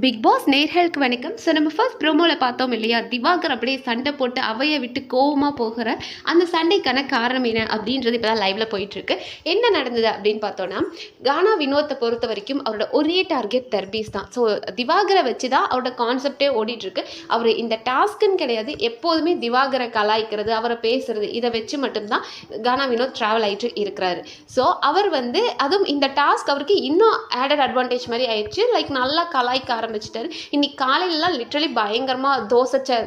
Big pass நேர்களுக்கு வணக்கம். So நம்ம ஃபர்ஸ்ட் ப்ரோமோவில் பார்த்தோம் இல்லையா, திவாகர் அப்படியே சண்டை போட்டு அவையை விட்டு கோவமாக போகிற அந்த சண்டைக்கான காரணம் என்ன அப்படின்றது இப்போ தான் லைவில் போயிட்டுருக்கு. என்ன நடந்தது அப்படின்னு பார்த்தோன்னா, கானா வினோத்தை பொறுத்த வரைக்கும் அவரோட ஒரே டார்கெட் தர்பீஸ் தான். ஸோ திவாகரை வச்சு தான் அவரோட கான்செப்டே ஓடிட்டுருக்கு. அவர் இந்த டாஸ்க்குன்னு கிடையாது, எப்போதுமே திவாகரை கலாய்க்கிறது, அவரை பேசுறது, இதை வச்சு மட்டும்தான் கானா வினோத் ட்ராவல் ஆகிட்டு இருக்கிறாரு. ஸோ அவர் அதுவும் இந்த டாஸ்க் அவருக்கு இன்னும் ஆடட் அட்வான்டேஜ் மாதிரி ஆயிடுச்சு. லைக் நல்லா கலாய்க்க ஆரம்பிச்சிட்டாரு. இன்னைக்கு காலையிலலாம் லிட்ரலி பயங்கரமாக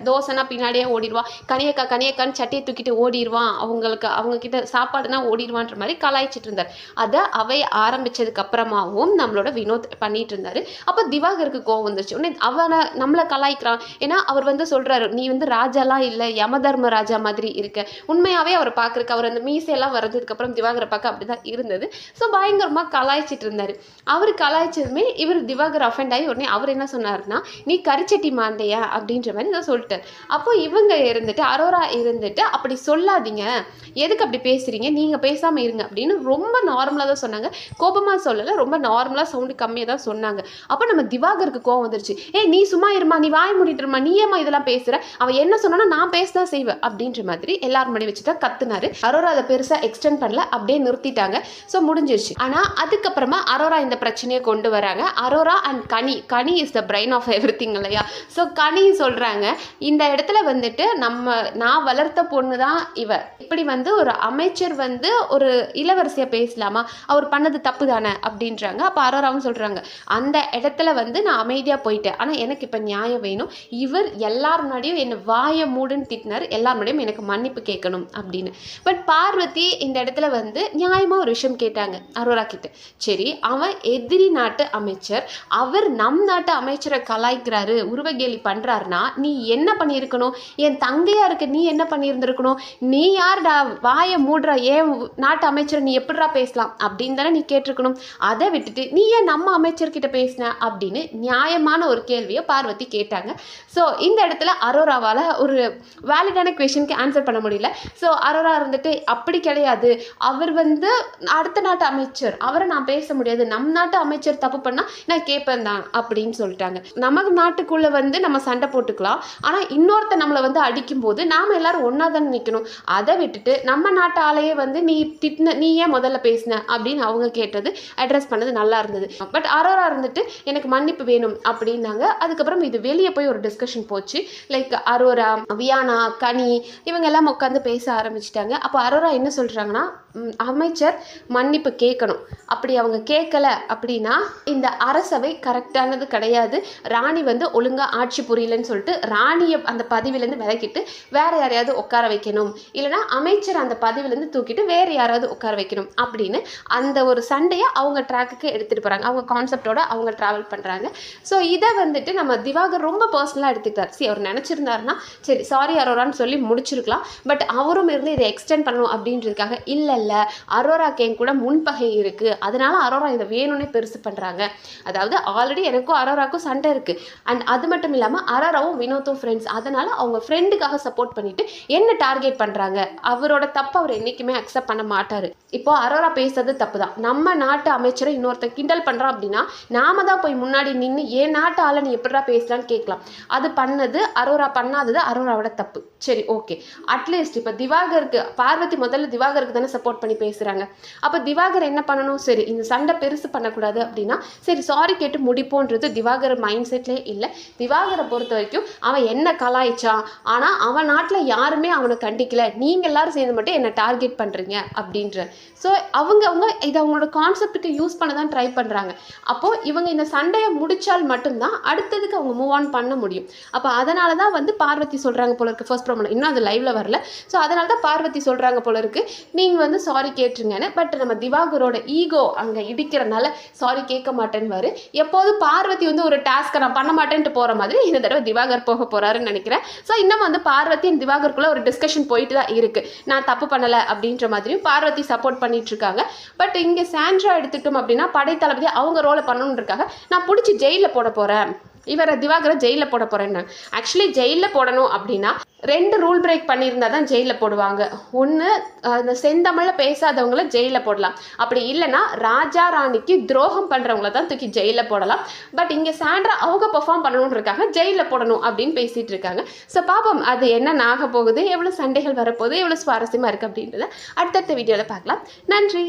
தோசைனா பின்னாடியே ஓடிடுவான், கனியக்கான்னு சட்டையை தூக்கிட்டு ஓடிடுவான், அவங்க கிட்ட சாப்பாடுனா ஓடிடுவான்ற மாதிரி கலாய்ச்சிட்டு இருந்தார். அதை அவை ஆரம்பிச்சதுக்கு அப்புறமாவும் நம்மளோட வினோத் பண்ணிட்டு இருந்தாரு. அப்போ திவாகருக்கு கோவம் வந்துருச்சு. உடனே அவனை நம்மளை கலாய்க்கிறான். ஏன்னா அவர் சொல்றாரு, நீ ராஜாலாம் இல்லை, யமதர்ம ராஜா மாதிரி இருக்க. உண்மையாவே அவரை பார்க்கறக்கு அவர் அந்த மீசையெல்லாம் வர்றதுக்கு அப்புறம் திவாகரை பார்க்க அப்படிதான் இருந்தது. ஸோ பயங்கரமாக கலாய்ச்சிட்டு இருந்தாரு. அவர் கலாய்ச்சதுமே இவர் திவாகர் அஃபெண்ட் ஆகி உடனே அவர் என்ன சொன்னார்னா, நீ கரிச்சட்டி மாண்டையா அப்படின்ற மாதிரி தான் சொல்லிட்டார். அப்போ இவங்க அரோரா அப்படி சொல்லாதீங்க, எதுக்கு அப்படி பேசுறீங்க, நீங்க பேசாம இருங்க அப்படின்னு ரொம்ப நார்மலா தான் சொன்னாங்க. கோபமா சொல்லல, ரொம்ப நார்மலா சவுண்டு கம்மியாக தான் சொன்னாங்க. அப்போ நம்ம திவாகருக்கு கோவம் வந்துருச்சு. நீ சும்மா இருமா, நீ வாய் மூடிட்டு இருமா, நீ ஏமா இதெல்லாம் பேசுற, அவன் என்ன சொன்னா நான் பேசதான் செய்வேன் அப்படின்ற மாதிரி எல்லாரும் மணி வச்சுதான் கத்துனாரு. அரோரா அதை பெருசா எக்ஸ்டெண்ட் பண்ணல, அப்படியே நிறுத்திட்டாங்க. ஸோ முடிஞ்சிருச்சு. ஆனா அதுக்கப்புறமா அரோரா இந்த பிரச்சனையை கொண்டு வராங்க. Aurora and Kani is the brain of everything இல்லையா. ஸோ கனி சொல்றாங்க, இந்த இடத்துல நான் வளர்த்த பொண்ணு தான் இவ, இப்படி ஒரு அமைச்சர் ஒரு இளவரசியா பேசலாமா, அவர் பண்ணது தப்பு தானே அப்படின்றாங்க. அப்போ அரோராவும் சொல்றாங்க, அந்த இடத்துல நான் அமைதியா போயிட்டேன், ஆனா எனக்கு இப்ப நியாயம் வேணும். இவர் எல்லார் முன்னாடியும் என்ன வாய மூடுன்னு திட்டினார், எல்லார் முன்னாடியும் எனக்கு மன்னிப்பு கேட்கணும் அப்படின்னு. பட் பார்வதி இந்த இடத்துல நியாயமா ஒரு விஷயம் கேட்டாங்க அரோரா கிட்ட. சரி, அவன் எதிரி நாட்டு அமைச்சர், அவர் நம் நாட்டு அமைச்சரை கலாய்க்கிறாரு, உருவகேலி பண்றாருன்னா நீ என்ன பண்ணியிருக்கணும், என் தங்கையா இருக்க நீ என்ன பண்ணியிருந்திருக்கணும், நீ யார்டா வாயை மூடுற, ஏன் நாட்டு அமைச்சரை நீ எப்படிடா பேசலாம் அப்படின்னு தானே நீ கேட்டிருக்கணும். அதை விட்டுட்டு நீ ஏன் நம்ம அமைச்சர்கிட்ட பேசின அப்படின்னு நியாயமான ஒரு கேள்வியை பார்வதி கேட்டாங்க. ஸோ இந்த இடத்துல அரோராவால ஒரு வேலிடான கொஸ்டினுக்கு ஆன்சர் பண்ண முடியல. ஸோ அரோரா அப்படி கிடையாது, அவர் அடுத்த நாட்டு அமைச்சர், அவரை நான் பேச முடியாது, நம் நாட்டு அமைச்சர் தப்பு பண்ணா நான் கேட்பேன் தான் அப்படின்னு சொல்லிட்டாங்க. நமக்கு நாட்டுக்குள்ள நம்ம சண்டை போட்டுக்கலாம், ஆனா இன்னொருத்த நம்மளை அடிக்கும் போது நாம எல்லாரும் ஒன்னா தானே நிக்கணும். அதை விட்டுட்டு நம்ம நாட்டு ஆளையே நீ ஏன் முதல்ல பேசின அப்படின்னு அவங்க கேட்டது, அட்ரஸ் பண்ணது நல்லா இருந்தது. பட் அரோரா எனக்கு மன்னிப்பு வேணும் அப்படின்னாங்க. அதுக்கப்புறம் இது வெளியே போய் ஒரு டிஸ்கஷன் போச்சு. லைக் அரோரா, வியானா, கனி இவங்க எல்லாம் உட்காந்து பேச ஆரம்பிச்சிட்டாங்க. அப்போ அரோரா என்ன சொல்றாங்கன்னா, அமைச்சர் மன்னிப்பு கேட்கணும், அப்படி அவங்க கேட்கல அப்படின்னா இந்த அரசவை கரெக்டானது கிடையாது, ராணி ஒழுங்கா ஆட்சி புரியலன்னு சொல்லிட்டு ராணியை அந்த பதவியிலேருந்து விலக்கிட்டு வேற யாரையாவது உட்கார வைக்கணும், இல்லைனா அமைச்சர் அந்த பதவியிலேருந்து தூக்கிட்டு வேற யாராவது உட்கார வைக்கணும் அப்படின்னு அந்த ஒரு சண்டையை அவங்க ட்ராக்குக்கு எடுத்துட்டு போறாங்க. அவங்க கான்செப்டோட அவங்க டிராவல் பண்றாங்க. ஸோ இதை நம்ம திவாகர் ரொம்ப பர்சனலாக எடுத்துக்கிட்டார். சரி, அவர் நினைச்சிருந்தாருன்னா சரி சாரி அரோரான்னு சொல்லி முடிச்சிருக்கலாம். பட் அவரும் இதை எக்ஸ்டெண்ட் பண்ணணும் அப்படின்றதுக்காக இல்லை அரோராக்கு என் கூட முன்பகை இருக்கு, அதனால அரோரா இதை வேணும்னே பெருசு பண்றாங்க. அதாவது ஆல்ரெடி எனக்கும் அரோராக்கும் சண்டை இருக்கு, அண்ட் அது மட்டும் இல்லாம அரோராவும் வினோத்தும் ஃப்ரெண்ட்ஸ், அதனால அவங்க ஃப்ரெண்டுக்காக சப்போர்ட் பண்ணிட்டு என்ன டார்கெட் பண்றாங்க. அவரோட தப்பு அவர் என்னைக்குமே அக்செப்ட் பண்ண மாட்டாரு. இப்போ அரோரா பேசுறது தப்பு தான், நம்ம நாட்டு அமைச்சரை இன்னொருத்த கிண்டல் பண்றான் அப்படின்னா நாம தான் போய் முன்னாடி நின்று என் நாட்டு ஆளை நீ எப்படிடா பேசலான்னு கேட்கலாம். அது பண்ணது அரோரா, பண்ணாதது அரோராவோட தப்பு. சரி, ஓகே. அட்லீஸ்ட் இப்போ திவாகருக்கு பார்வதி முதல்ல திவாகருக்கு தானே சப்போர்ட் பண்ணி பேசுறாங்க. அப்போ திவாகர் என்ன பண்ணணும், சரி இந்த சண்டை பெருசு பண்ணக்கூடாது அப்படின்னா சரி சாரி கேட்டு முடிப்போன்றது திவாகர் மைண்ட் செட்லேயே இல்லை. திவாகரை பொறுத்த வரைக்கும் அவன் என்ன கலாய்ச்சான், ஆனால் அவன் நாட்டில் யாருமே அவனை கண்டிக்கல, நீங்கள் எல்லாரும் சேர்ந்து மட்டும் என்னை டார்கெட் பண்ணுறீங்க அப்படின்ற. ஸோ அவங்க இதை அவங்களோட கான்செப்டுக்கு யூஸ் பண்ண தான் ட்ரை பண்ணுறாங்க. அப்போது இவங்க இந்த சண்டையை முடித்தால் மட்டும்தான் அடுத்ததுக்கு அவங்க மூவ் ஆன் பண்ண முடியும். அப்போ அதனால தான் பார்வதி சொல்கிறாங்க போல இருக்கு ஃபர்ஸ்ட் ப்ரோமோல, இன்னும் அது லைவ்ல வரல. ஸோ அதனால தான் பார்வதி சொல்கிறாங்க போல இருக்கு, நீங்கள் சாரி கேட்டுருங்கன்னு. பட் நம்ம திவாகரோட ஈகோ அங்கே இடிக்கிறனால சாரி கேட்க மாட்டேன்னு எப்போதும் பார்வதி ஒரு டாஸ்க்கை நான் பண்ண மாட்டேன்ட்டு போகிற மாதிரி இந்த தடவை திவாகர் போக போகிறாருன்னு நினைக்கிறேன். ஸோ இன்னும் பார்வதி அண்ட் திவாகருக்குள்ள ஒரு டிஸ்கஷன் போயிட்டு தான் இருக்குது. நான் தப்பு பண்ணலை அப்படின்ற மாதிரியும் பார்வதி சப்போர்ட் பண்ணிட்டு இருக்காங்க. பட் இங்கே சாண்ட்ரா எடுத்துட்டோம் அப்படின்னா படைத்தளபதி அவங்க ரோலை பண்ணணுன்னு இருக்காங்க. நான் பிடிச்சி ஜெயிலில் போட போகிறேன், இவரை திவாகரை ஜெயிலில் போட போகிறேன்னு. ஆக்சுவலி ஜெயிலில் போடணும் அப்படின்னா 2 ரூல் பிரேக் பண்ணியிருந்தா தான் ஜெயிலில் போடுவாங்க. ஒன்று, அந்த செந்தமிழில் பேசாதவங்கள ஜெயிலில் போடலாம். அப்படி இல்லைன்னா ராஜா ராணிக்கு துரோகம் பண்ணுறவங்கள தான் தூக்கி ஜெயிலில் போடலாம். பட் இங்கே சாண்ட்ரா அவங்க பெர்ஃபார்ம் பண்ணணுன்றக்காக ஜெயிலில் போடணும் அப்படின்னு பேசிகிட்டு இருக்காங்க. ஸோ பாப்போம் அது என்ன ஆக போகுது, எவ்வளோ சண்டைகள் வரப்போகுது, எவ்வளோ சுவாரஸ்யமாக இருக்குது அப்படின்றத அடுத்தடுத்த வீடியோவில் பார்க்கலாம். நன்றி.